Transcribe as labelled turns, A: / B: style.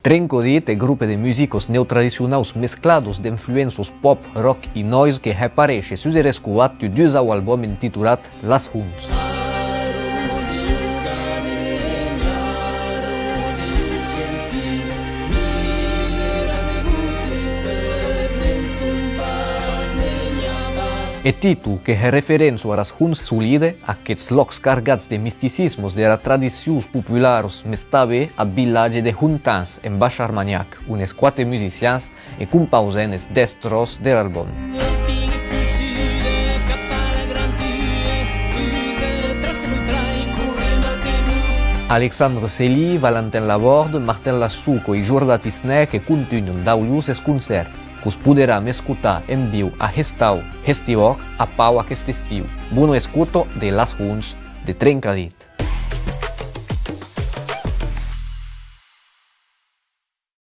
A: Trencodit é grupo de músicos neotradicionais mesclados de influências pop, rock e noise que reaparece sugerescuat de dois ao álbum intitulado Las Huns. E título que é referência às Huns solide, aquests locs cargados de misticismos de tradições populares, mas também a village de Huntans em Baix Armagnac, unes 4 musicians e composen os 10 trossos do álbum. Alexandre Celi, Valentin Laborde, Martin Lassuco e Jorda Tisné que continuam daulius os concertos, que os poderão escutar em vivo a Festival a pau aquest estiu. Buon escuto de Las Huns de Trencadit.